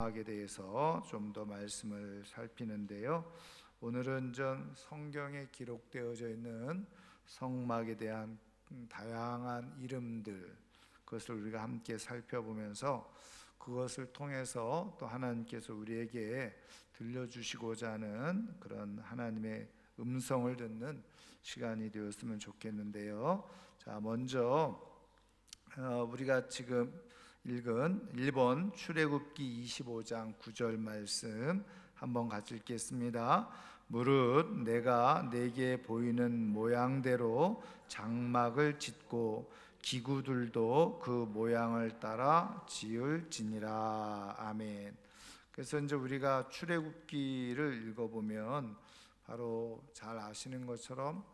성막에 대해서 좀 더 말씀을 살피는데요. 오늘은 전 성경에 기록되어져 있는 성막에 대한 다양한 이름들, 그것을 우리가 함께 살펴보면서 그것을 통해서 또 하나님께서 우리에게 들려주시고자 하는 그런 하나님의 음성을 듣는 시간이 되었으면 좋겠는데요. 자, 먼저 우리가 지금 읽은 1번 출애굽기 25장 9절 말씀 한번 같이 읽겠습니다. 무릇 내가 내게 보이는 모양대로 장막을 짓고 기구들도 그 모양을 따라 지을지니라. 아멘. 그래서 이제 우리가 출애굽기를 읽어보면 바로 잘 아시는 것처럼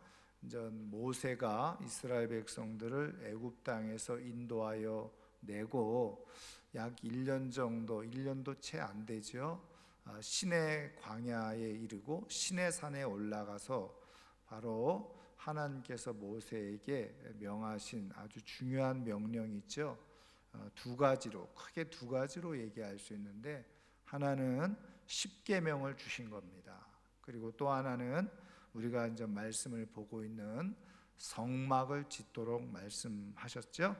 이제 모세가 이스라엘 백성들을 애굽 땅에서 인도하여 내고 약 1년 정도, 1년도 채 안 되죠. 시내 광야에 이르고 시내 산에 올라가서 바로 하나님께서 모세에게 명하신 아주 중요한 명령이 있죠. 두 가지로, 크게 두 가지로 얘기할 수 있는데, 하나는 십계명을 주신 겁니다. 그리고 또 하나는 우리가 이제 말씀을 보고 있는 성막을 짓도록 말씀하셨죠.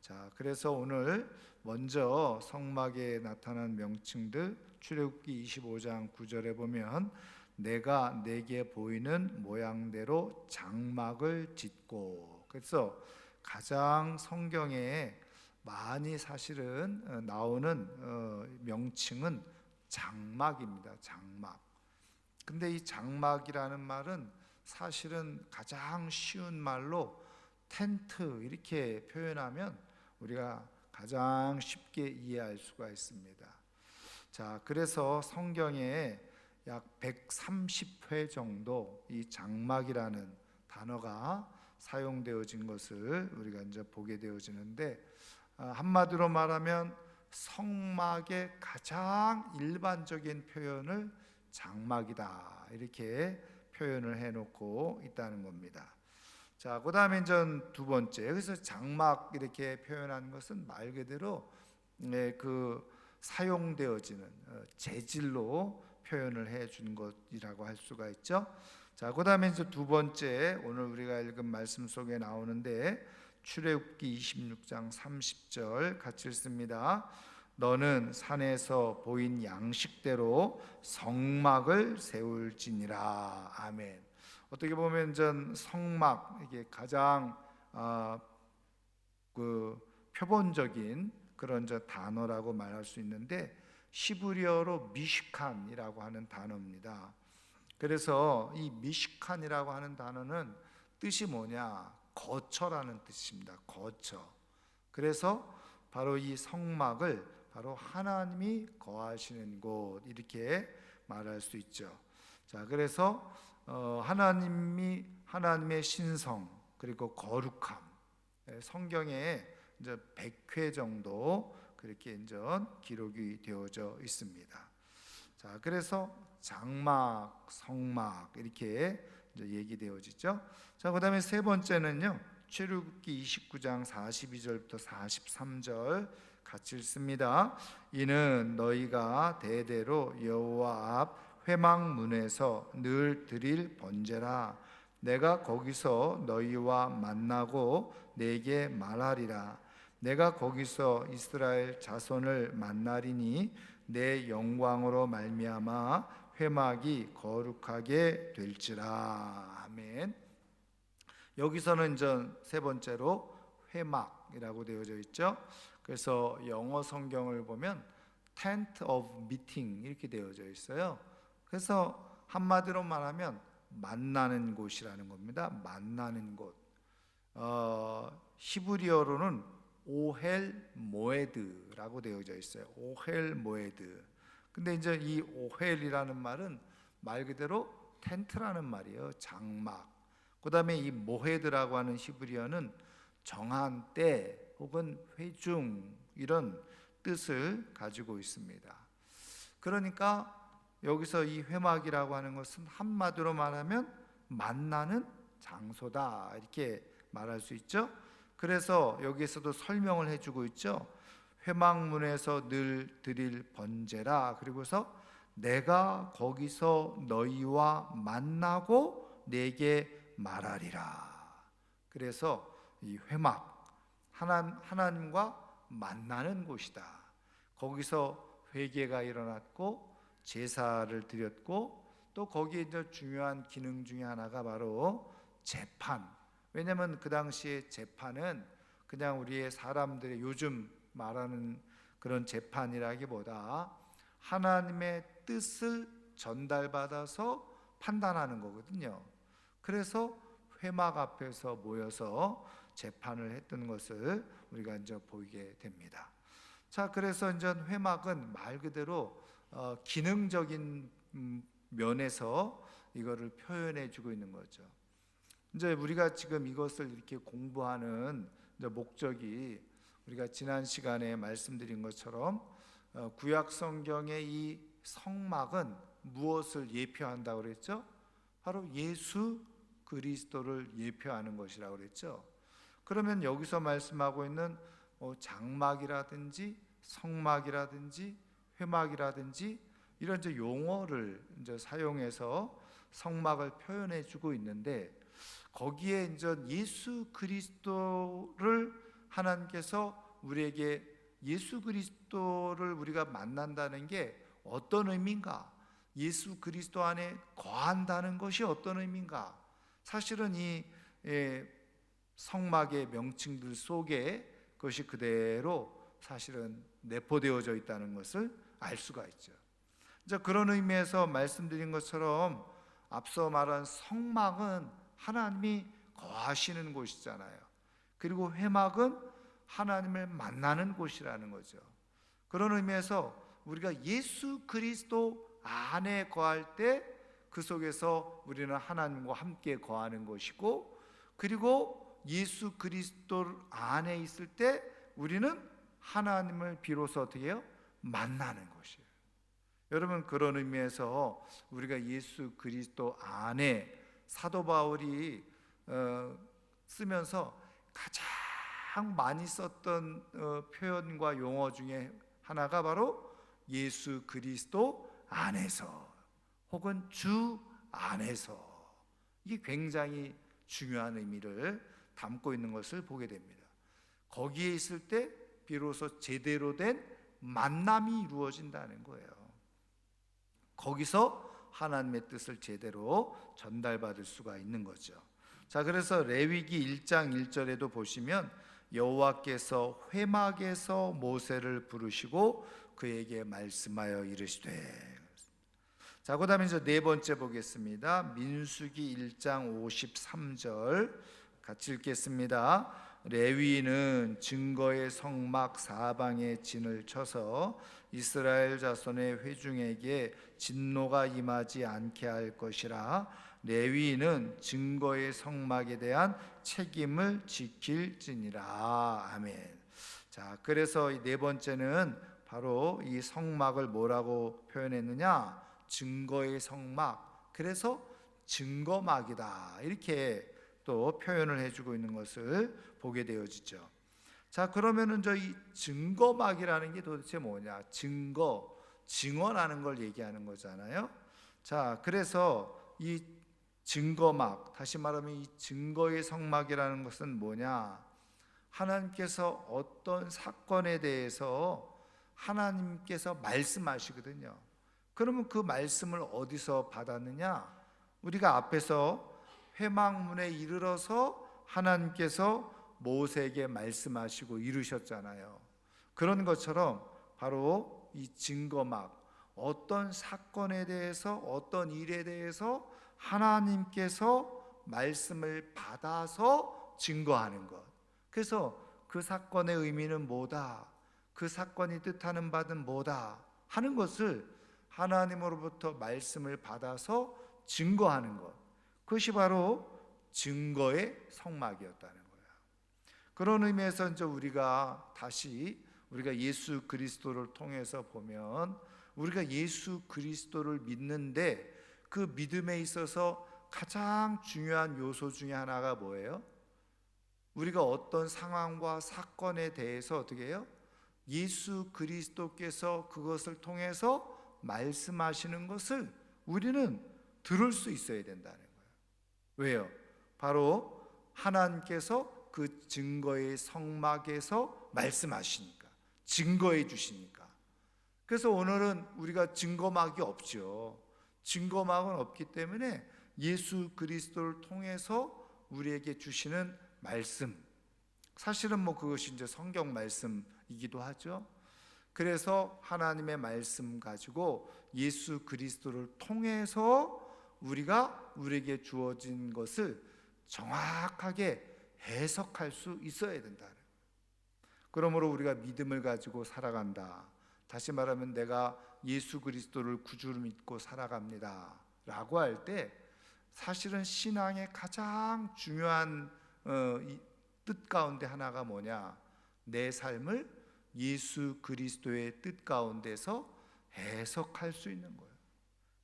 자, 그래서 오늘 먼저 성막에 나타난 명칭들, 출애굽기 25장 9절에 보면 내가 내게 보이는 모양대로 장막을 짓고, 그래서 가장 성경에 많이 사실은 나오는 명칭은 장막입니다. 장막. 근데 이 장막이라는 말은 사실은 가장 쉬운 말로 텐트 이렇게 표현하면 우리가 가장 쉽게 이해할 수가 있습니다. 자, 그래서 성경에 약 130회 정도 이 장막이라는 단어가 사용되어진 것을 우리가 이제 보게 되어지는데, 한마디로 말하면 성막의 가장 일반적인 표현을 장막이다 이렇게 표현을 해놓고 있다는 겁니다. 자, 그 다음에 두 번째, 여기서 장막 이렇게 표현한 것은 말 그대로 그 사용되어지는 재질로 표현을 해준 것이라고 할 수가 있죠. 자, 그 다음에 두 번째, 오늘 우리가 읽은 말씀 속에 나오는데 출애굽기 26장 30절 같이 읽습니다. 너는 산에서 보인 양식대로 성막을 세울지니라. 아멘. 어떻게 보면 전 성막, 이게 가장 그 표본적인 그런 단어라고 말할 수 있는데, 히브리어로 미시칸이라고 하는 단어입니다. 그래서 이 미시칸이라고 하는 단어는 뜻이 뭐냐? 거처라는 뜻입니다. 거처. 그래서 바로 이 성막을 바로 하나님이 거하시는 곳 이렇게 말할 수 있죠. 자, 그래서 하나님의 신성 그리고 거룩함, 성경에 이제 100회 정도 그렇게 이제 기록이 되어져 있습니다. 자, 그래서 장막, 성막 이렇게 이제 얘기되어지죠. 자, 그다음에 세 번째는요, 출애굽기 29장 42절부터 43절 같이 읽습니다. 이는 너희가 대대로 여호와 앞 회막문에서 늘 드릴 번제라. 내가 거기서 너희와 만나고 내게 말하리라. 내가 거기서 이스라엘 자손을 만나리니 내 영광으로 말미암아 회막이 거룩하게 될지라. 아멘. 여기서는 세 번째로 회막이라고 되어져 있죠. 그래서 영어 성경을 보면 tent of meeting 이렇게 되어져 있어요. 그래서 한마디로 말하면 만나는 곳이라는 겁니다. 만나는 곳. 히브리어로는 오헬 모에드라고 되어져 있어요. 오헬 모에드. 근데 이제 이 오헬이라는 말은 말 그대로 텐트라는 말이에요. 장막. 그다음에 이 모헤드라고 하는 히브리어는 정한 때 혹은 회중 이런 뜻을 가지고 있습니다. 그러니까 여기서 이 회막이라고 하는 것은 한마디로 말하면 만나는 장소다 이렇게 말할 수 있죠. 그래서 여기에서도 설명을 해주고 있죠. 회막문에서 늘 드릴 번제라. 그리고서 내가 거기서 너희와 만나고 내게 말하리라. 그래서 이 회막, 하나님과 만나는 곳이다. 거기서 회개가 일어났고 제사를 드렸고, 또 거기에 이제 중요한 기능 중에 하나가 바로 재판. 왜냐하면 그 당시에 재판은 그냥 우리의 사람들의 요즘 말하는 그런 재판이라기보다 하나님의 뜻을 전달받아서 판단하는 거거든요. 그래서 회막 앞에서 모여서 재판을 했던 것을 우리가 이제 보이게 됩니다. 자, 그래서 이제 회막은 말 그대로 기능적인 면에서 이거를 표현해 주고 있는 거죠. 이제 우리가 지금 이것을 이렇게 공부하는 이제 목적이, 우리가 지난 시간에 말씀드린 것처럼 구약 성경의 이 성막은 무엇을 예표한다고 그랬죠? 바로 예수 그리스도를 예표하는 것이라고 그랬죠. 그러면 여기서 말씀하고 있는 장막이라든지 성막이라든지 회막이라든지 이런 이제 용어를 이제 사용해서 성막을 표현해 주고 있는데, 거기에 이제 예수 그리스도를 하나님께서 우리에게, 예수 그리스도를 우리가 만난다는 게 어떤 의미인가? 예수 그리스도 안에 거한다는 것이 어떤 의미인가? 사실은 이 성막의 명칭들 속에 그것이 그대로 사실은 내포되어져 있다는 것을 알 수가 있죠. 이제 그런 의미에서 말씀드린 것처럼 앞서 말한 성막은 하나님이 거하시는 곳이잖아요. 그리고 회막은 하나님을 만나는 곳이라는 거죠. 그런 의미에서 우리가 예수 그리스도 안에 거할 때 그 속에서 우리는 하나님과 함께 거하는 것이고, 그리고 예수 그리스도 안에 있을 때 우리는 하나님을 비로소 어떻게 해요? 만나는 것이에요. 여러분, 그런 의미에서 우리가 예수 그리스도 안에, 사도 바울이 쓰면서 가장 많이 썼던 표현과 용어 중에 하나가 바로 예수 그리스도 안에서, 혹은 주 안에서, 이게 굉장히 중요한 의미를 담고 있는 것을 보게 됩니다. 거기에 있을 때 비로소 제대로 된 만남이 이루어진다는 거예요. 거기서 하나님의 뜻을 제대로 전달받을 수가 있는 거죠. 자, 그래서 레위기 1장 1절에도 보시면 여호와께서 회막에서 모세를 부르시고 그에게 말씀하여 이르시되. 자, 그다음에 이제 네 번째 보겠습니다. 민수기 1장 53절 같이 읽겠습니다. 레위인은 증거의 성막 사방에 진을 쳐서 이스라엘 자손의 회중에게 진노가 임하지 않게 할 것이라. 레위인은 증거의 성막에 대한 책임을 지킬지니라. 아멘. 자, 그래서 이 네 번째는 바로 이 성막을 뭐라고 표현했느냐? 증거의 성막, 그래서 증거막이다, 이렇게 또 표현을 해주고 있는 것을 보게 되어지죠. 자, 그러면은 이 증거막이라는 게 도대체 뭐냐? 증언하는 걸 얘기하는 거잖아요. 자, 그래서 이 증거막, 다시 말하면 이 증거의 성막이라는 것은 뭐냐? 하나님께서 어떤 사건에 대해서 하나님께서 말씀하시거든요. 그러면 그 말씀을 어디서 받았느냐? 우리가 앞에서 회막문에 이르러서 하나님께서 모세에게 말씀하시고 이르셨잖아요. 그런 것처럼 바로 이 증거막, 어떤 사건에 대해서, 어떤 일에 대해서 하나님께서 말씀을 받아서 증거하는 것. 그래서 그 사건의 의미는 뭐다, 그 사건이 뜻하는 바는 뭐다 하는 것을 하나님으로부터 말씀을 받아서 증거하는 것, 그것이 바로 증거의 성막이었다는 거예요. 그런 의미에서 이제 우리가 예수 그리스도를 통해서 보면, 우리가 예수 그리스도를 믿는데 그 믿음에 있어서 가장 중요한 요소 중에 하나가 뭐예요? 우리가 어떤 상황과 사건에 대해서 어떻게 해요? 예수 그리스도께서 그것을 통해서 말씀하시는 것을 우리는 들을 수 있어야 된다는 거예요. 왜요? 바로 하나님께서 그 증거의 성막에서 말씀하시니까, 증거해 주시니까. 그래서 오늘은 우리가 증거막이 없죠. 증거막은 없기 때문에 예수 그리스도를 통해서 우리에게 주시는 말씀, 사실은 그것이 이제 성경 말씀이기도 하죠. 그래서 하나님의 말씀 가지고 예수 그리스도를 통해서 우리에게 주어진 것을 정확하게 해석할 수 있어야 된다. 그러므로 우리가 믿음을 가지고 살아간다. 다시 말하면 내가 예수 그리스도를 구주로 믿고 살아갑니다 라고 할 때 사실은 신앙의 가장 중요한 뜻 가운데 하나가 뭐냐? 내 삶을 예수 그리스도의 뜻 가운데서 해석할 수 있는 거예요.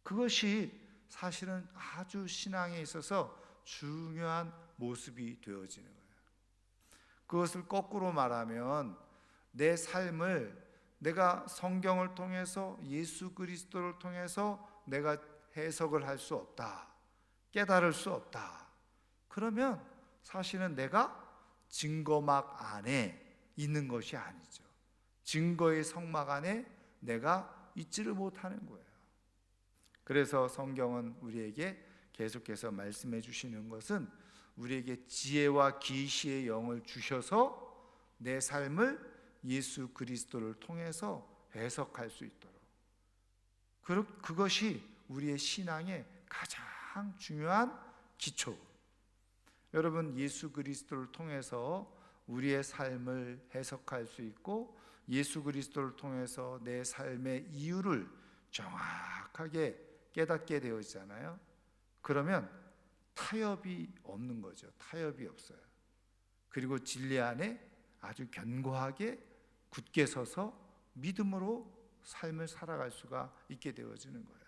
그것이 사실은 아주 신앙에 있어서 중요한 모습이 되어지는 거예요. 그것을 거꾸로 말하면 내 삶을 내가 성경을 통해서 예수 그리스도를 통해서 내가 해석을 할 수 없다, 깨달을 수 없다. 그러면 사실은 내가 증거막 안에 있는 것이 아니죠. 증거의 성막 안에 내가 있지를 못하는 거예요. 그래서 성경은 우리에게 계속해서 말씀해 주시는 것은 우리에게 지혜와 계시의 영을 주셔서 내 삶을 예수 그리스도를 통해서 해석할 수 있도록, 그것이 우리의 신앙의 가장 중요한 기초. 여러분, 예수 그리스도를 통해서 우리의 삶을 해석할 수 있고 예수 그리스도를 통해서 내 삶의 이유를 정확하게 깨닫게 되어지잖아요. 그러면 타협이 없는 거죠. 타협이 없어요. 그리고 진리 안에 아주 견고하게 굳게 서서 믿음으로 삶을 살아갈 수가 있게 되어지는 거예요.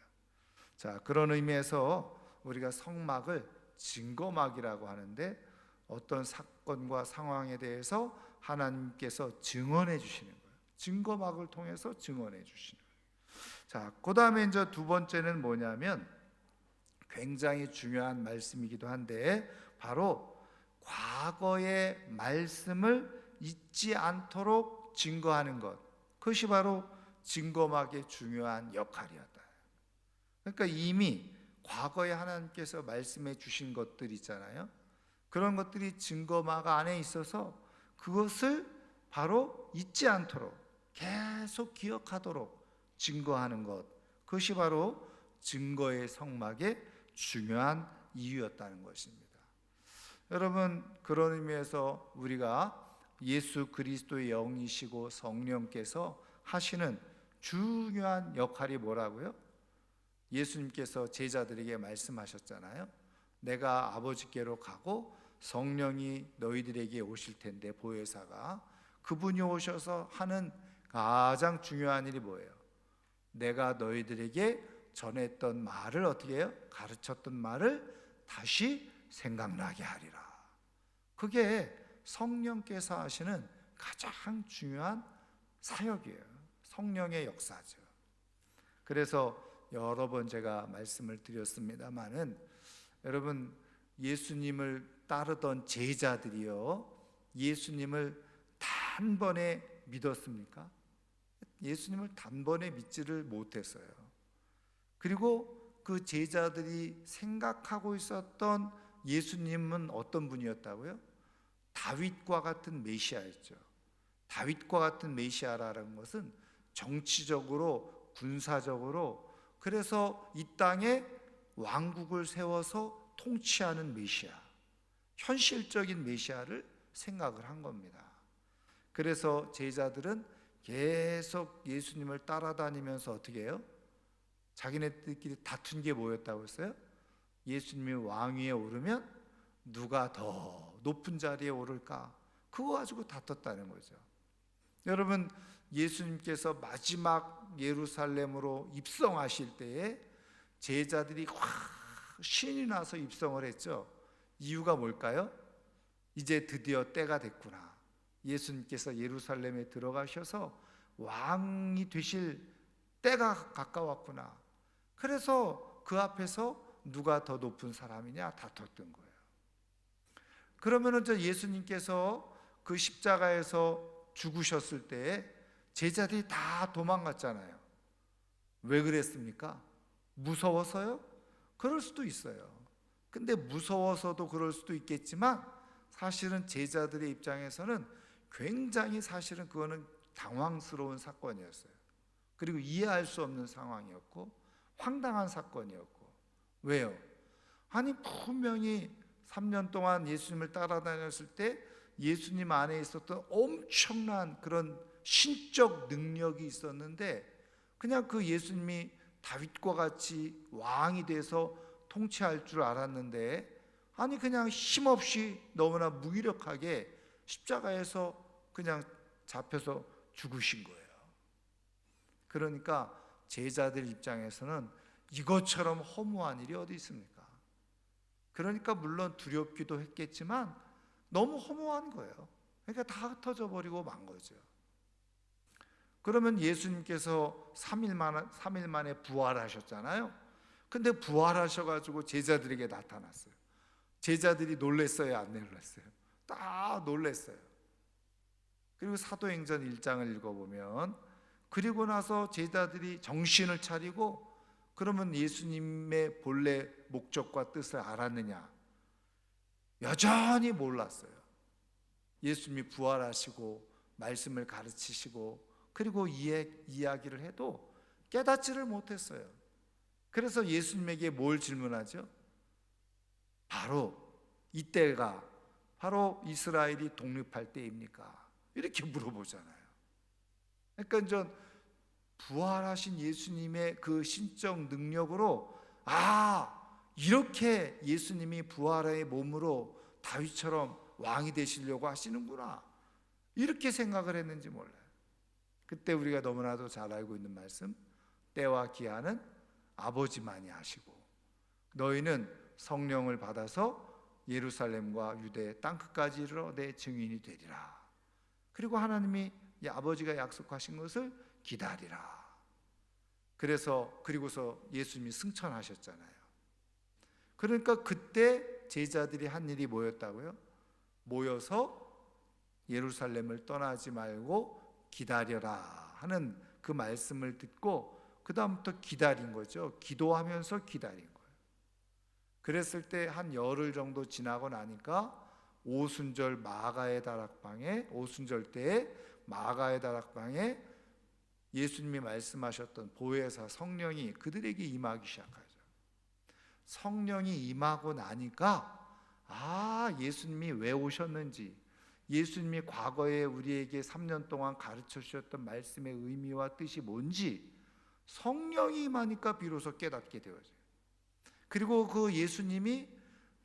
자, 그런 의미에서 우리가 성막을 증거막이라고 하는데 어떤 사건과 상황에 대해서 하나님께서 증언해 주시는 거예요. 증거막을 통해서 증언해 주시는 거예요. 자, 그 다음에 이제 두 번째는 뭐냐면 굉장히 중요한 말씀이기도 한데 바로 과거의 말씀을 잊지 않도록 증거하는 것, 그것이 바로 증거막의 중요한 역할이었다. 그러니까 이미 과거에 하나님께서 말씀해 주신 것들 있잖아요. 그런 것들이 증거막 안에 있어서 그것을 바로 잊지 않도록 계속 기억하도록 증거하는 것, 그것이 바로 증거의 성막의 중요한 이유였다는 것입니다. 여러분, 그런 의미에서 우리가 예수 그리스도의 영이시고 성령께서 하시는 중요한 역할이 뭐라고요? 예수님께서 제자들에게 말씀하셨잖아요. 내가 아버지께로 가고 성령이 너희들에게 오실 텐데, 보혜사가, 그분이 오셔서 하는 가장 중요한 일이 뭐예요? 내가 너희들에게 전했던 말을 어떻게 해요? 가르쳤던 말을 다시 생각나게 하리라. 그게 성령께서 하시는 가장 중요한 사역이에요. 성령의 역사죠. 그래서 여러 번 제가 말씀을 드렸습니다마는 여러분, 예수님을 따르던 제자들이요, 예수님을 단번에 믿었습니까? 예수님을 단번에 믿지를 못했어요. 그리고 그 제자들이 생각하고 있었던 예수님은 어떤 분이었다고요? 다윗과 같은 메시아였죠. 다윗과 같은 메시아라는 것은 정치적으로, 군사적으로, 그래서 이 땅에 왕국을 세워서 통치하는 메시아, 현실적인 메시아를 생각을 한 겁니다. 그래서 제자들은 계속 예수님을 따라다니면서 어떻게 해요? 자기네들끼리 다툰 게 뭐였다고 했어요? 예수님이 왕위에 오르면 누가 더 높은 자리에 오를까? 그거 가지고 다퉜다는 거죠. 여러분, 예수님께서 마지막 예루살렘으로 입성하실 때에 제자들이 확 신이 나서 입성을 했죠. 이유가 뭘까요? 이제 드디어 때가 됐구나. 예수님께서 예루살렘에 들어가셔서 왕이 되실 때가 가까웠구나. 그래서 그 앞에서 누가 더 높은 사람이냐 다퉜던 거예요. 그러면은 예수님께서 그 십자가에서 죽으셨을 때 제자들이 다 도망갔잖아요. 왜 그랬습니까? 무서워서요? 그럴 수도 있어요. 근데 무서워서도 그럴 수도 있겠지만 사실은 제자들의 입장에서는 굉장히 사실은 그거는 당황스러운 사건이었어요. 그리고 이해할 수 없는 상황이었고 황당한 사건이었고. 왜요? 아니 분명히 3년 동안 예수님을 따라다녔을 때 예수님 안에 있었던 엄청난 그런 신적 능력이 있었는데 그냥 그 예수님이 다윗과 같이 왕이 돼서 통치할 줄 알았는데 아니 그냥 힘없이 너무나 무기력하게 십자가에서 그냥 잡혀서 죽으신 거예요. 그러니까 제자들 입장에서는 이것처럼 허무한 일이 어디 있습니까? 그러니까 물론 두렵기도 했겠지만 너무 허무한 거예요. 그러니까 다 흩어져 버리고 만 거죠. 그러면 예수님께서 3일 만에 부활하셨잖아요. 근데 부활하셔가지고 제자들에게 나타났어요. 제자들이 놀랬어요, 안 놀랐어요? 딱 놀랬어요. 그리고 사도행전 1장을 읽어보면 그리고 나서 제자들이 정신을 차리고 그러면 예수님의 본래 목적과 뜻을 알았느냐? 여전히 몰랐어요. 예수님이 부활하시고 말씀을 가르치시고 그리고 이야기를 해도 깨닫지를 못했어요. 그래서 예수님에게 뭘 질문하죠? 바로 이때가 바로 이스라엘이 독립할 때입니까? 이렇게 물어보잖아요. 그러니까 전 부활하신 예수님의 그 신적 능력으로 이렇게 예수님이 부활의 몸으로 다윗처럼 왕이 되시려고 하시는구나 이렇게 생각을 했는지 몰라요. 그때 우리가 너무나도 잘 알고 있는 말씀, 때와 기한은 아버지만이 아시고 너희는 성령을 받아서 예루살렘과 유대 땅끝까지 이르러 내 증인이 되리라. 그리고 하나님이 아버지가 약속하신 것을 기다리라. 그리고서 예수님이 승천하셨잖아요. 그러니까 그때 제자들이 한 일이 뭐였다고요? 모여서 예루살렘을 떠나지 말고 기다려라 하는 그 말씀을 듣고 그 다음부터 기다린 거죠. 기도하면서 기다린 거예요. 그랬을 때 한 열흘 정도 지나고 나니까 오순절 때에 마가의 다락방에 예수님이 말씀하셨던 보혜사 성령이 그들에게 임하기 시작하죠. 성령이 임하고 나니까 예수님이 왜 오셨는지, 예수님이 과거에 우리에게 3년 동안 가르쳐 주셨던 말씀의 의미와 뜻이 뭔지 성령이 임하니까 비로소 깨닫게 되어져요. 그리고 그 예수님이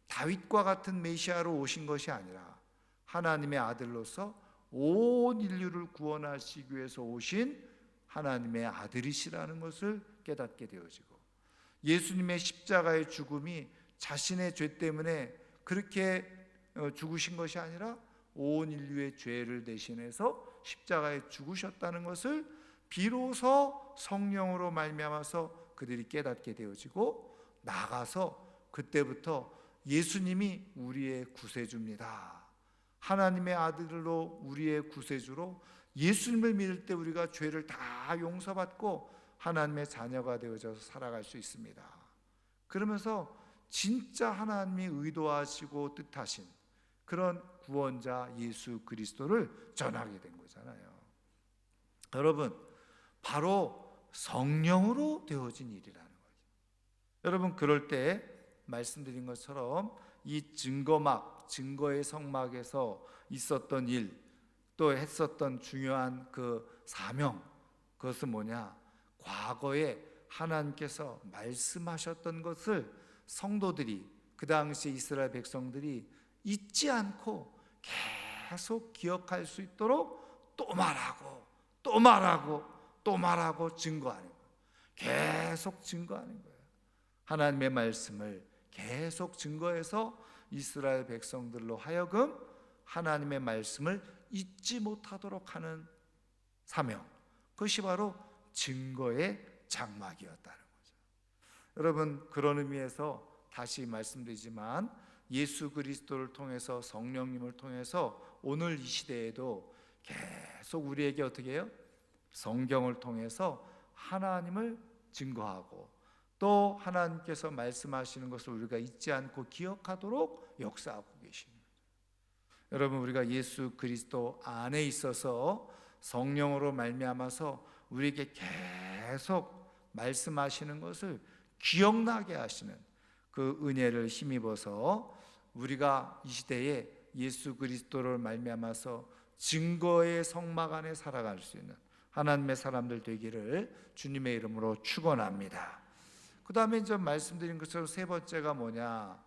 다윗과 같은 메시아로 오신 것이 아니라 하나님의 아들로서 온 인류를 구원하시기 위해서 오신 하나님의 아들이시라는 것을 깨닫게 되어지고, 예수님의 십자가의 죽음이 자신의 죄 때문에 그렇게 죽으신 것이 아니라 온 인류의 죄를 대신해서 십자가에 죽으셨다는 것을 비로소 성령으로 말미암아서 그들이 깨닫게 되어지고, 나가서 그때부터 예수님이 우리의 구세주입니다, 하나님의 아들로 우리의 구세주로 예수님을 믿을 때 우리가 죄를 다 용서받고 하나님의 자녀가 되어져서 살아갈 수 있습니다. 그러면서 진짜 하나님이 의도하시고 뜻하신 그런 구원자 예수 그리스도를 전하게 된 거잖아요. 여러분, 바로 성령으로 되어진 일이라는 거죠. 여러분, 그럴 때 말씀드린 것처럼 이 증거의 성막에서 있었던 일, 또 했었던 중요한 그 사명, 그것은 뭐냐? 과거에 하나님께서 말씀하셨던 것을 성도들이, 그 당시 이스라엘 백성들이 잊지 않고 계속 기억할 수 있도록 또 말하고 또 말하고 또 말하고 증거하는 거예요. 계속 증거하는 거예요. 하나님의 말씀을 계속 증거해서 이스라엘 백성들로 하여금 하나님의 말씀을 잊지 못하도록 하는 사명, 그것이 바로 증거의 장막이었다는 거죠. 여러분, 그런 의미에서 다시 말씀드리지만 예수 그리스도를 통해서, 성령님을 통해서 오늘 이 시대에도 계속 우리에게 어떻게 해요? 성경을 통해서 하나님을 증거하고 또 하나님께서 말씀하시는 것을 우리가 잊지 않고 기억하도록 역사하고 계십니다. 여러분, 우리가 예수 그리스도 안에 있어서 성령으로 말미암아서 우리에게 계속 말씀하시는 것을 기억나게 하시는 그 은혜를 힘입어서 우리가 이 시대에 예수 그리스도를 말미암아서 증거의 성막 안에 살아갈 수 있는 하나님의 사람들 되기를 주님의 이름으로 축원합니다. 그 다음에 이제 말씀드린 것처럼 세 번째가 뭐냐,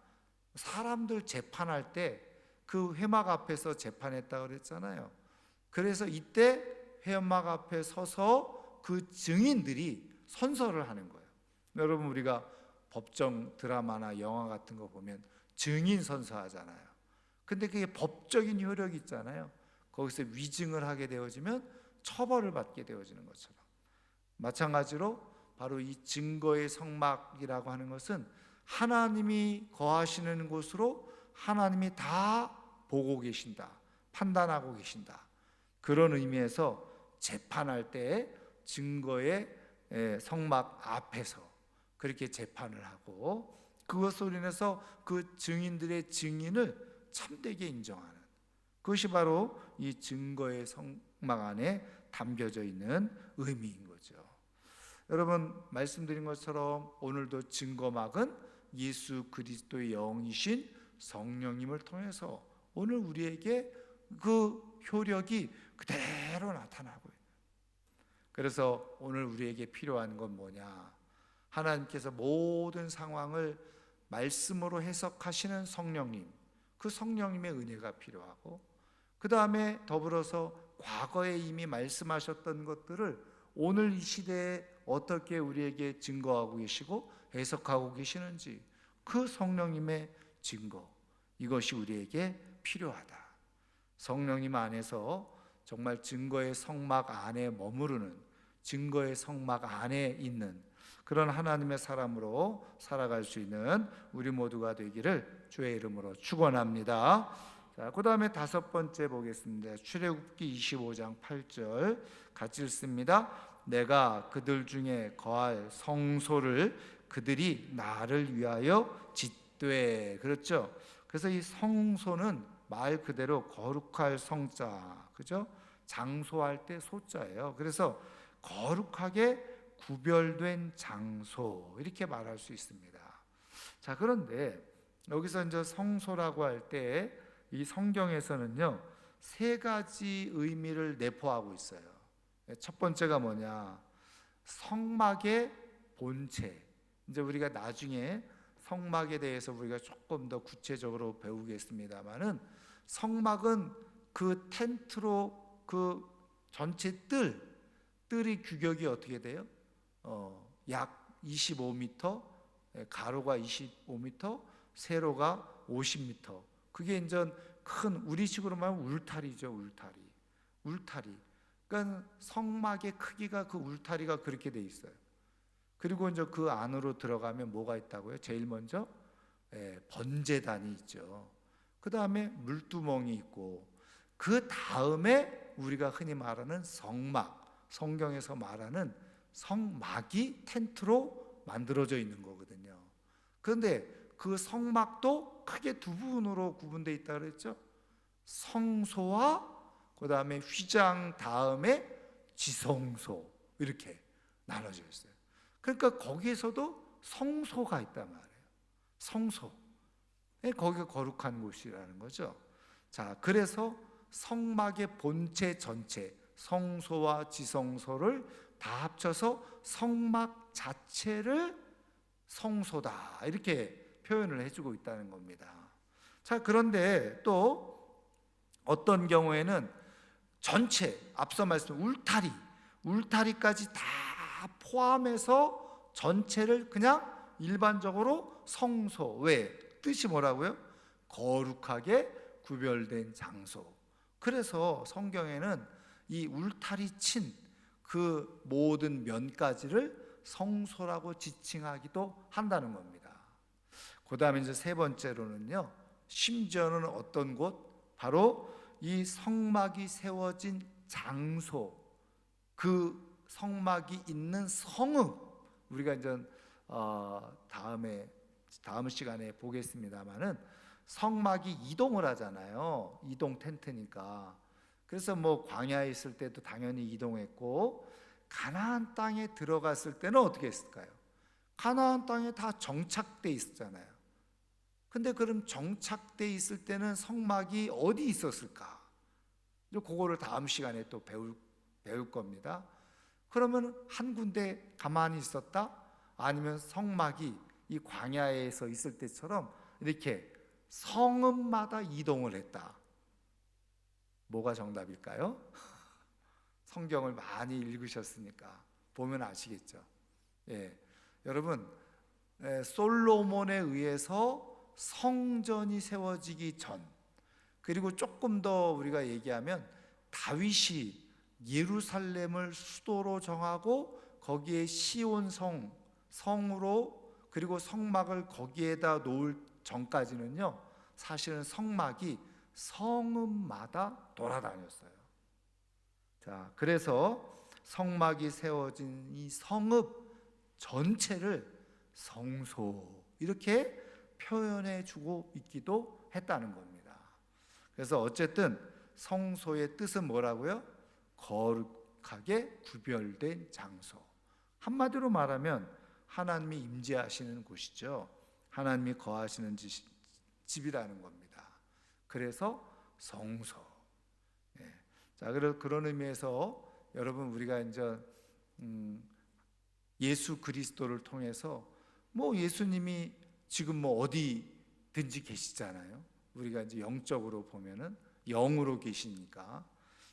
사람들 재판할 때 그 회막 앞에서 재판했다고 그랬잖아요. 그래서 이때 회막 앞에 서서 그 증인들이 선서를 하는 거예요. 여러분, 우리가 법정 드라마나 영화 같은 거 보면 증인 선서하잖아요. 근데 그게 법적인 효력이 있잖아요. 거기서 위증을 하게 되어지면 처벌을 받게 되어지는 것처럼, 마찬가지로 바로 이 증거의 성막이라고 하는 것은 하나님이 거하시는 곳으로 하나님이 다 보고 계신다, 판단하고 계신다. 그런 의미에서 재판할 때 증거의 성막 앞에서 그렇게 재판을 하고 그것으로 인해서 그 증인들의 증인을 참되게 인정하는, 그것이 바로 이 증거의 성막 안에 담겨져 있는 의미인 거죠. 여러분, 말씀드린 것처럼 오늘도 증거막은 예수 그리스도의 영이신 성령님을 통해서 오늘 우리에게 그 효력이 그대로 나타나고 있는, 그래서 오늘 우리에게 필요한 건 뭐냐, 하나님께서 모든 상황을 말씀으로 해석하시는 성령님, 그 성령님의 은혜가 필요하고, 그 다음에 더불어서 과거에 이미 말씀하셨던 것들을 오늘 이 시대에 어떻게 우리에게 증거하고 계시고 해석하고 계시는지, 그 성령님의 증거, 이것이 우리에게 필요하다. 성령님 안에서 정말 증거의 성막 안에 머무르는, 증거의 성막 안에 있는 그런 하나님의 사람으로 살아갈 수 있는 우리 모두가 되기를 주의 이름으로 축원합니다. 자, 그 다음에 다섯 번째 보겠습니다. 출애굽기 25장 8절 같이 읽습니다. 내가 그들 중에 거할 성소를 그들이 나를 위하여 짓되. 그렇죠? 그래서 이 성소는 말 그대로 거룩할 성자, 그죠? 장소할 때 소자예요. 그래서 거룩하게 구별된 장소, 이렇게 말할 수 있습니다. 자, 그런데 여기서 이제 성소라고 할 때 이 성경에서는요, 세 가지 의미를 내포하고 있어요. 첫 번째가 뭐냐, 성막의 본체. 이제 우리가 나중에 성막에 대해서 우리가 조금 더 구체적으로 배우겠습니다만은, 성막은 그 텐트로 그 전체 뜰이 규격이 어떻게 돼요? 약 25m, 가로가 25m, 세로가 50m. 그게 이제 큰 우리식으로 말하면 울타리죠, 울타리. 그러니까 성막의 크기가 그 울타리가 그렇게 돼 있어요. 그리고 이제 그 안으로 들어가면 뭐가 있다고요? 제일 먼저 번제단이 있죠. 그 다음에 물두멍이 있고, 그 다음에 우리가 흔히 말하는 성막, 성경에서 말하는 성막이 텐트로 만들어져 있는 거거든요. 그런데 그 성막도 크게 두 부분으로 구분되어 있다 그랬죠. 성소와 그 다음에 휘장 다음에 지성소, 이렇게 나눠져 있어요. 그러니까 거기에서도 성소가 있단 말이에요. 성소, 거기가 거룩한 곳이라는 거죠. 자, 그래서 성막의 본체 전체, 성소와 지성소를 다 합쳐서 성막 자체를 성소다, 이렇게 표현을 해주고 있다는 겁니다. 자, 그런데 또 어떤 경우에는 전체, 앞서 말씀 울타리까지 다 포함해서 전체를 그냥 일반적으로 성소, 왜? 뜻이 뭐라고요? 거룩하게 구별된 장소. 그래서 성경에는 이 울타리 친 그 모든 면까지를 성소라고 지칭하기도 한다는 겁니다. 그 다음에 이제 세 번째로는요, 심지어는 어떤 곳? 바로 이 성막이 세워진 장소, 그 성막이 있는 성읍, 우리가 이제 다음 시간에 보겠습니다만은 성막이 이동을 하잖아요. 이동 텐트니까. 그래서 뭐 광야에 있을 때도 당연히 이동했고, 가나안 땅에 들어갔을 때는 어떻게 했을까요? 가나안 땅에 다 정착돼 있었잖아요. 근데 그럼 정착돼 있을 때는 성막이 어디 있었을까? 그거를 다음 시간에 또 배울 겁니다. 그러면 한 군데 가만히 있었다? 아니면 성막이 이 광야에서 있을 때처럼 이렇게 성읍마다 이동을 했다? 뭐가 정답일까요? 성경을 많이 읽으셨으니까 보면 아시겠죠. 예, 여러분, 솔로몬에 의해서 성전이 세워지기 전, 그리고 조금 더 우리가 얘기하면 다윗이 예루살렘을 수도로 정하고 거기에 시온 성으로, 그리고 성막을 거기에다 놓을 전까지는요, 사실은 성막이 성읍마다 돌아다녔어요. 자, 그래서 성막이 세워진 이 성읍 전체를 성소, 이렇게 표현해 주고 있기도 했다는 겁니다. 그래서 어쨌든 성소의 뜻은 뭐라고요? 거룩하게 구별된 장소. 한마디로 말하면 하나님이 임재하시는 곳이죠. 하나님이 거하시는 집이라는 겁니다. 그래서 성소. 예. 자, 그런 의미에서 여러분, 우리가 이제 예수 그리스도를 통해서 뭐 예수님이 지금 뭐 어디든지 계시잖아요. 우리가 이제 영적으로 보면은 영으로 계시니까,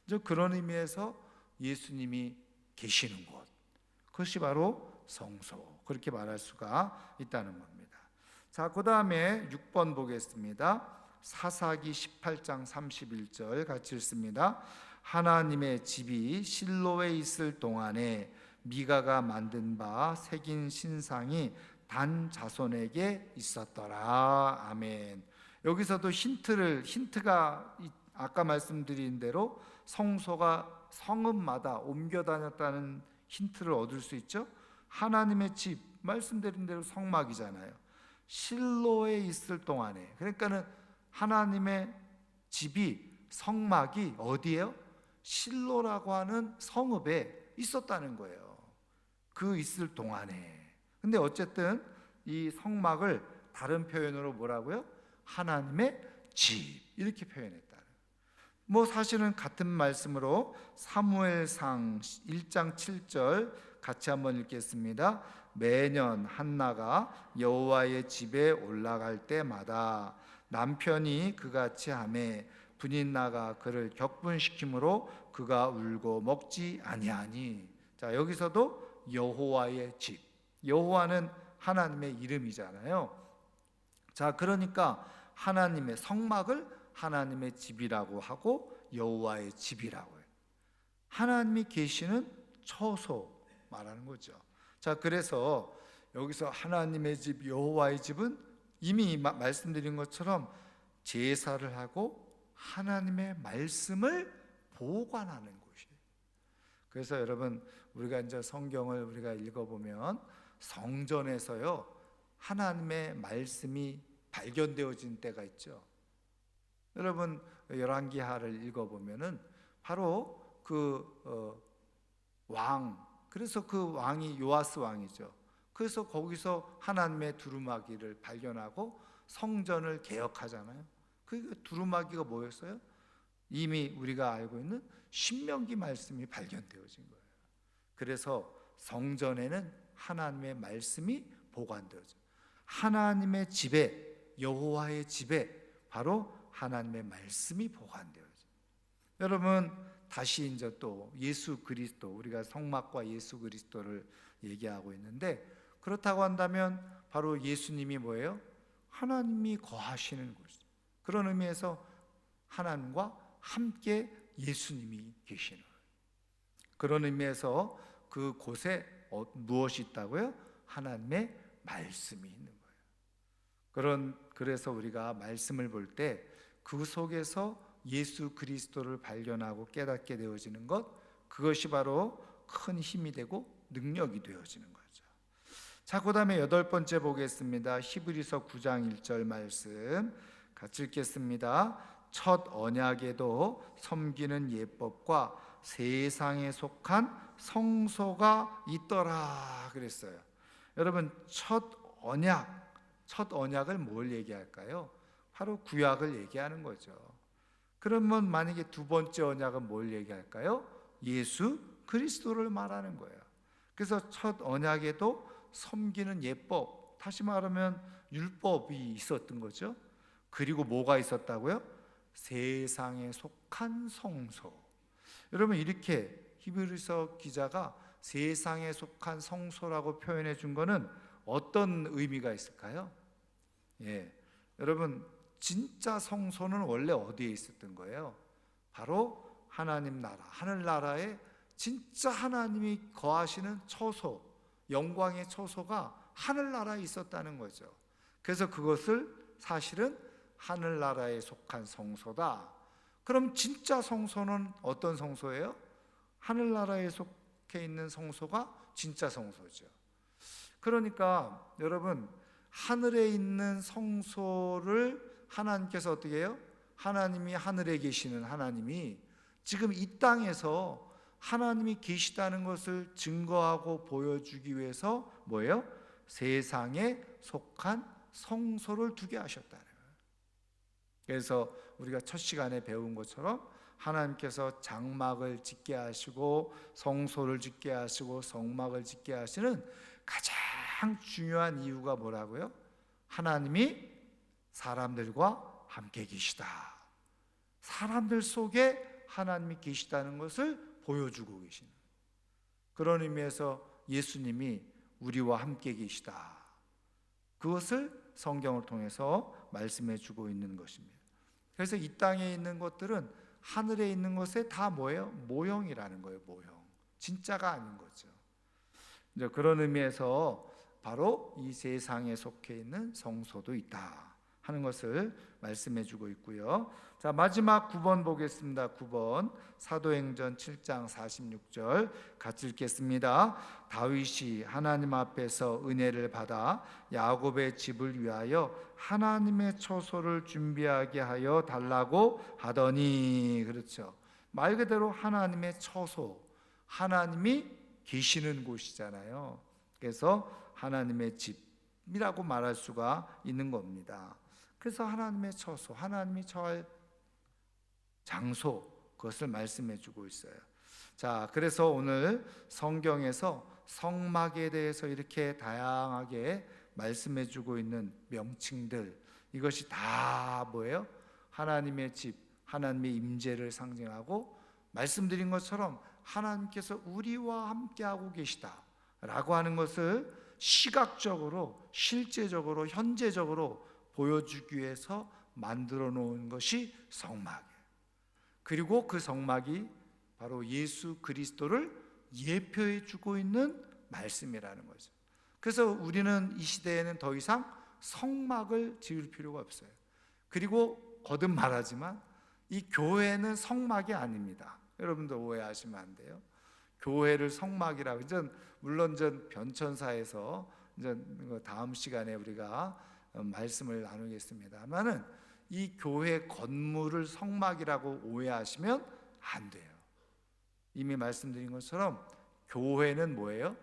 이제 그런 의미에서 예수님이 계시는 곳, 그것이 바로 성소, 그렇게 말할 수가 있다는 겁니다. 자, 그 다음에 6번 보겠습니다. 사사기 18장 31절 같이 읽습니다. 하나님의 집이 실로에 있을 동안에 미가가 만든 바 새긴 신상이 단 자손에게 있었더라. 아멘. 여기서도 힌트가 아까 말씀드린 대로 성소가 성읍마다 옮겨 다녔다는 힌트를 얻을 수 있죠. 하나님의 집, 말씀드린 대로 성막이잖아요. 실로에 있을 동안에, 그러니까는 하나님의 집이, 성막이 어디예요? 실로라고 하는 성읍에 있었다는 거예요. 그 있을 동안에. 근데 어쨌든 이 성막을 다른 표현으로 뭐라고요? 하나님의 집, 이렇게 표현했다. 뭐 사실은 같은 말씀으로 사무엘상 1장 7절 같이 한번 읽겠습니다. 매년 한나가 여호와의 집에 올라갈 때마다 남편이 그같이 하매 분인나가 그를 격분시키므로 그가 울고 먹지 아니하니. 자, 여기서도 여호와의 집, 여호와는 하나님의 이름이잖아요. 자, 그러니까 하나님의 성막을 하나님의 집이라고 하고 여호와의 집이라고 해요. 하나님이 계시는 처소 말하는 거죠. 자, 그래서 여기서 하나님의 집, 여호와의 집은 이미 말씀드린 것처럼 제사를 하고 하나님의 말씀을 보관하는 곳이에요. 그래서 여러분, 우리가 이제 성경을 우리가 읽어보면 성전에서요, 하나님의 말씀이 발견되어진 때가 있죠. 여러분, 열왕기하를 읽어보면은 바로 그 그래서 그 왕이 요아스 왕이죠. 그래서 거기서 하나님의 두루마기를 발견하고 성전을 개혁하잖아요. 그 두루마기가 뭐였어요? 이미 우리가 알고 있는 신명기 말씀이 발견되어진 거예요. 그래서 성전에는 하나님의 말씀이 보관되어져. 하나님의 집에, 여호와의 집에 바로 하나님의 말씀이 보관되어져. 여러분, 다시 이제 또 예수 그리스도, 우리가 성막과 예수 그리스도를 얘기하고 있는데, 그렇다고 한다면 바로 예수님이 뭐예요? 하나님이 거하시는 곳. 그런 의미에서 하나님과 함께 예수님이 계시는 거예요. 그런 의미에서 그곳에 무엇이 있다고요? 하나님의 말씀이 있는 거예요. 그래서 우리가 말씀을 볼 때 그 속에서 예수 그리스도를 발견하고 깨닫게 되어지는 것, 그것이 바로 큰 힘이 되고 능력이 되어지는 거죠. 자, 그 다음에 8번째 보겠습니다. 히브리서 9장 1절 말씀 같이 읽겠습니다. 첫 언약에도 섬기는 예법과 세상에 속한 성소가 있더라 그랬어요. 여러분, 첫 언약을 뭘 얘기할까요? 바로 구약을 얘기하는 거죠. 그러면 만약에 두 번째 언약은 뭘 얘기할까요? 예수 그리스도를 말하는 거예요. 그래서 첫 언약에도 섬기는 예법, 다시 말하면 율법이 있었던 거죠. 그리고 뭐가 있었다고요? 세상에 속한 성소. 여러분, 이렇게 히브리서 기자가 세상에 속한 성소라고 표현해 준 거는 어떤 의미가 있을까요? 여러분, 진짜 성소는 원래 어디에 있었던 거예요? 바로 하나님 나라, 하늘나라에 진짜 하나님이 거하시는 처소, 영광의 처소가 하늘나라에 있었다는 거죠. 그래서 그것을 사실은 하늘나라에 속한 성소다. 그럼 진짜 성소는 어떤 성소예요? 하늘나라에 속해 있는 성소가 진짜 성소죠. 그러니까 여러분, 하늘에 있는 성소를 하나님께서 어떻게 해요? 하나님이 하늘에 계시는 하나님이 지금 이 땅에서 하나님이 계시다는 것을 증거하고 보여주기 위해서 뭐예요? 세상에 속한 성소를 두게 하셨다는 거예요. 그래서 우리가 첫 시간에 배운 것처럼 하나님께서 장막을 짓게 하시고 성소를 짓게 하시고 성막을 짓게 하시는 가장 중요한 이유가 뭐라고요? 하나님이 사람들과 함께 계시다. 사람들 속에 하나님이 계시다는 것을 보여주고 계시는, 그런 의미에서 예수님이 우리와 함께 계시다, 그것을 성경을 통해서 말씀해 주고 있는 것입니다. 그래서 이 땅에 있는 것들은 하늘에 있는 것에 다 뭐예요? 모형이라는 거예요. 모형, 진짜가 아닌 거죠. 이제 그런 의미에서 바로 이 세상에 속해 있는 성소도 있다 하는 것을 말씀해 주고 있고요. 자, 마지막 9번 보겠습니다. 9번 사도행전 7장 46절 같이 읽겠습니다. 다윗이 하나님 앞에서 은혜를 받아 야곱의 집을 위하여 하나님의 처소를 준비하게 하여 달라고 하더니, 그렇죠. 말 그대로 하나님의 처소, 하나님이 계시는 곳이잖아요. 그래서 하나님의 집이라고 말할 수가 있는 겁니다. 그래서 하나님의 처소, 하나님이 처할 장소, 그것을 말씀해 주고 있어요. 자, 그래서 오늘 성경에서 성막에 대해서 이렇게 다양하게 말씀해 주고 있는 명칭들, 이것이 다 뭐예요? 하나님의 집, 하나님의 임재를 상징하고, 말씀드린 것처럼 하나님께서 우리와 함께하고 계시다라고 하는 것을 시각적으로, 실제적으로, 현재적으로 보여주기 위해서 만들어 놓은 것이 성막이에요. 그리고 그 성막이 바로 예수 그리스도를 예표해 주고 있는 말씀이라는 거죠. 그래서 우리는 이 시대에는 더 이상 성막을 지을 필요가 없어요. 그리고 거듭 말하지만 이 교회는 성막이 아닙니다. 여러분들 오해하시면 안 돼요. 교회를 성막이라고, 물론 변천사에서 다음 시간에 우리가 말씀을 나누겠습니다만은, 이 교회 건물을 성막이라고 오해하시면 안 돼요. 이미 말씀드린 것처럼 교회는 뭐예요?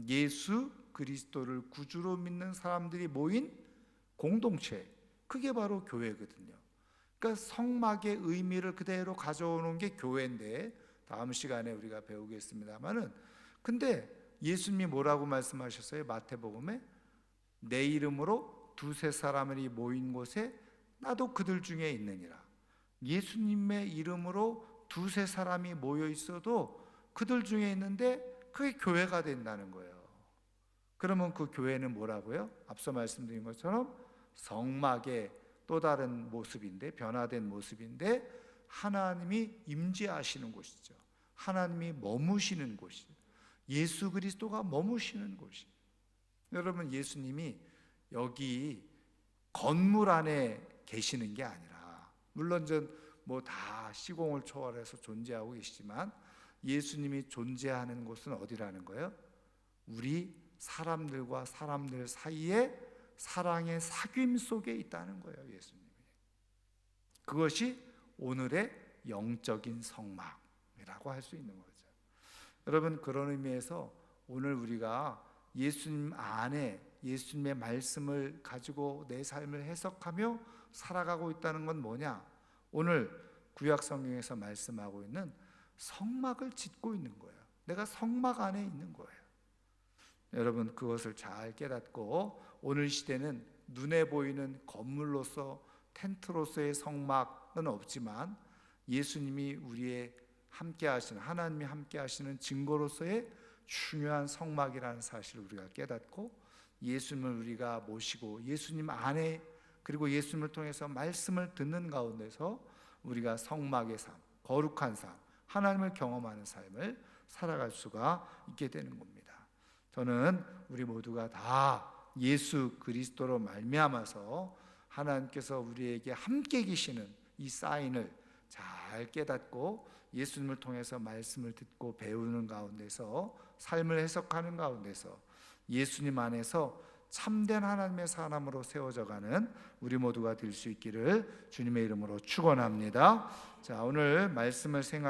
예수 그리스도를 구주로 믿는 사람들이 모인 공동체, 그게 바로 교회거든요. 그러니까 성막의 의미를 그대로 가져오는 게 교회인데, 다음 시간에 우리가 배우겠습니다만은, 근데 예수님이 뭐라고 말씀하셨어요? 마태복음에 내 이름으로 두세 사람이 모인 곳에 나도 그들 중에 있느니라. 예수님의 이름으로 두세 사람이 모여 있어도 그들 중에 있는데 그게 교회가 된다는 거예요. 그러면 그 교회는 뭐라고요? 앞서 말씀드린 것처럼 성막의 또 다른 모습인데, 변화된 모습인데, 하나님이 임재하시는 곳이죠. 하나님이 머무시는 곳이에요. 예수 그리스도가 머무시는 곳이에요. 여러분, 예수님이 여기 건물 안에 계시는 게 아니라, 물론 뭐 다 시공을 초월해서 존재하고 계시지만 예수님이 존재하는 곳은 어디라는 거예요? 우리 사람들과 사람들 사이에 사랑의 사귐 속에 있다는 거예요. 예수님이. 그것이 오늘의 영적인 성막이라고 할 수 있는 거죠. 여러분, 그런 의미에서 오늘 우리가 예수님 안에 예수님의 말씀을 가지고 내 삶을 해석하며 살아가고 있다는 건 뭐냐? 오늘 구약 성경에서 말씀하고 있는 성막을 짓고 있는 거예요. 내가 성막 안에 있는 거예요. 여러분, 그것을 잘 깨닫고 오늘 시대는 눈에 보이는 건물로서 텐트로서의 성막은 없지만 예수님이 우리의 함께 하시는, 하나님이 함께 하시는 증거로서의 중요한 성막이라는 사실을 우리가 깨닫고 예수님을 우리가 모시고 예수님 안에, 그리고 예수님을 통해서 말씀을 듣는 가운데서 우리가 성막의 삶, 거룩한 삶, 하나님을 경험하는 삶을 살아갈 수가 있게 되는 겁니다. 저는 우리 모두가 다 예수 그리스도로 말미암아서 하나님께서 우리에게 함께 계시는 이 사인을 잘 깨닫고 예수님을 통해서 말씀을 듣고 배우는 가운데서, 삶을 해석하는 가운데서 예수님 안에서 참된 하나님의 사람으로 세워져가는 우리 모두가 될 수 있기를 주님의 이름으로 축원합니다. 자, 오늘 말씀을 생각